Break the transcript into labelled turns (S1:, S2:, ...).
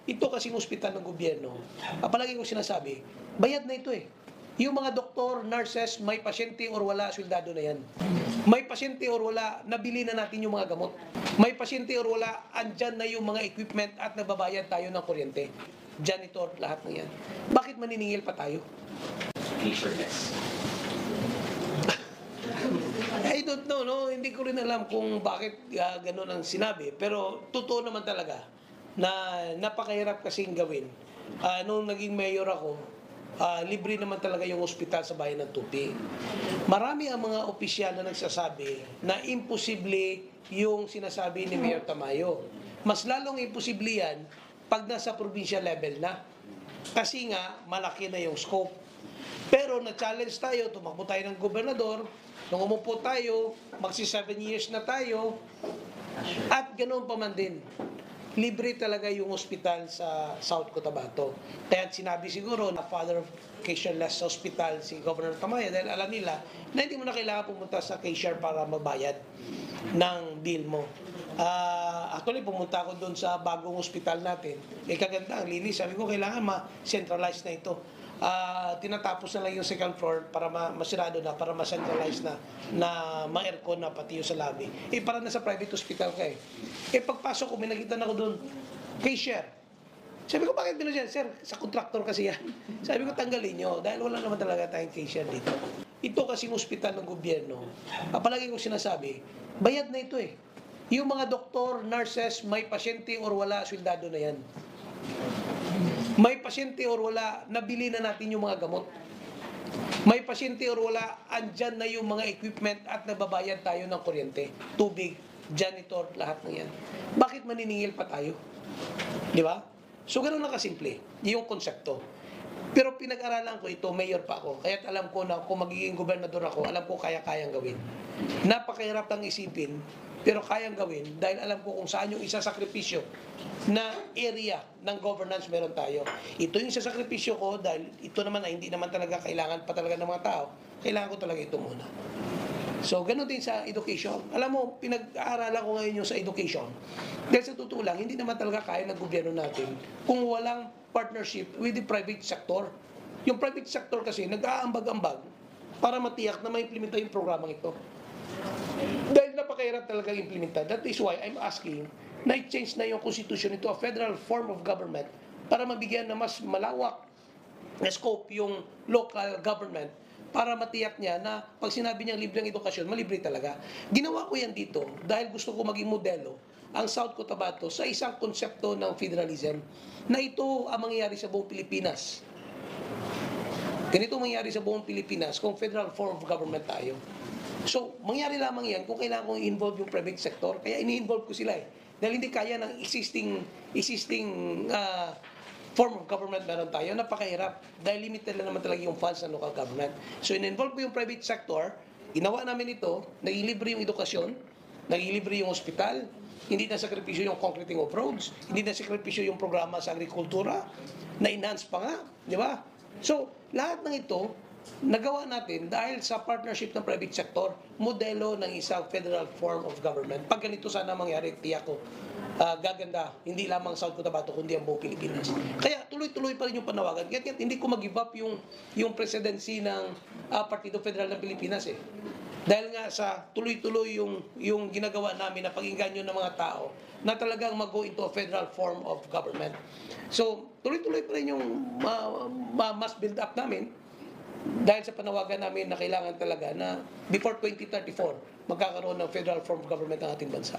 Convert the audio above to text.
S1: ito kasing ospital ng gobyerno, palagi ko sinasabi, bayad na ito eh. Yung mga doktor, nurses, may pasyente or wala, swildado na yan. May pasyente or wala, nabili na natin yung mga gamot. May pasyente or wala, andyan na yung mga equipment at nababayad tayo ng kuryente. Janitor, lahat na yan. Bakit maniningil pa tayo? I don't know, no? Hindi ko rin alam kung bakit ganun ang sinabi. Pero totoo naman talaga na napakahirap kasing gawin. Nung naging mayor ako, libre naman talaga yung ospital sa bayan ng Tupi. Marami ang mga opisyal na nagsasabi na imposible yung sinasabi ni Mayor Tamayo. Mas lalong imposible yan pag nasa provincial level na. Kasi nga, malaki na yung scope. Pero na-challenge tayo, tumakbo tayo ng gobernador, nung umupo tayo, magsi 7 years na tayo, at ganoon pa man din. Libre talaga yung ospital sa South Cotabato. Kaya sinabi siguro na father of Cashier-less hospital si Governor Tamayo dahil alam nila na hindi mo na kailangan pumunta sa cashier para magbayad ng bill mo. Actually, pumunta ako doon sa bagong ospital natin. Kaganda, ang linis. Sabi ko, kailangan ma-centralize na ito. Tinatapos na lang yung second floor para masirado na, para ma-centralize na ma-aircon na pati yung sa lobby. Para na sa private hospital ka eh. Pagpasok ko, may nakita na ako doon, cashier. Sabi ko, bakit binigyan? Sir, sa contractor kasi yan. Sabi ko, tanggalin nyo, dahil wala naman talaga tayong cashier dito. Ito kasing ospital ng gobyerno, palagi ko sinasabi, bayad na ito eh. Yung mga doktor, nurses, may pasyente or wala, swildado na yan. May pasyente or wala, nabili na natin yung mga gamot. May pasyente or wala, andyan na yung mga equipment at nababayad tayo ng kuryente. Tubig, janitor, lahat na yan. Bakit maniningil pa tayo? Di ba? So, ganun lang kasimple, yung konsepto. Pero pinag-aralan ko ito, mayor pa ako. Kaya't alam ko na kung magiging gobernador ako, alam ko kaya-kayang gawin. Napakahirap ang isipin, pero kayang gawin dahil alam ko kung saan yung isasakripisyo na area ng governance meron tayo. Ito yung isasakripisyo ko dahil ito naman ay hindi naman talaga kailangan pa talaga ng mga tao. Kailangan ko talaga ito muna. So, ganoon din sa education. Alam mo, pinag-aaralan ko ngayon yung sa education. Dahil sa totoo lang, hindi naman talaga kaya ng gobyerno natin kung walang partnership with the private sector. Yung private sector kasi, nag-aambag-ambag para matiyak na ma-implementa yung programang ito. Dahil napakahirap talaga implementa. That is why I'm asking na i-change na yung constitution into a federal form of government para mabigyan na mas malawak na scope yung local government para matiyak niya na pag sinabi niyang libreng edukasyon, malibre talaga. Ginawa ko yan dito dahil gusto ko maging modelo ang South Cotabato sa isang konsepto ng federalism na ito ang mangyayari sa buong Pilipinas. Ganito mangyayari sa buong Pilipinas kung federal form of government tayo. So, mangyari lamang yan kung kailangan kong i-involve yung private sector, kaya ini-involve ko sila eh. Dahil hindi kaya ng existing form of government meron tayo, napakahirap. Dahil limited lang naman talaga yung funds ng local government. So, in-involve ko yung private sector, ginawa namin ito, naging libre yung edukasyon, naging libre yung ospital, hindi na sakripisyo yung concreting of roads, hindi na sakripisyo yung programa sa agrikultura, na-enhance pa nga, di ba? So, lahat ng ito, nagawa natin dahil sa partnership ng private sector, modelo ng isang federal form of government. Pag ganito sana mangyari, tiyak ko, gaganda, hindi lamang South Cotabato, kundi ang buong Pilipinas. Kaya tuloy-tuloy pa rin yung panawagan. Kaya hindi ko mag-give up yung presidency ng Partido Federal ng Pilipinas eh. Dahil nga sa tuloy-tuloy yung ginagawa namin na pag-inganyo ng mga tao na talagang mag-go into a federal form of government. So, tuloy-tuloy pa rin yung mas build up namin dahil sa panawagan namin na kailangan talaga na before 2034 magkakaroon ng federal form of government ng ating bansa.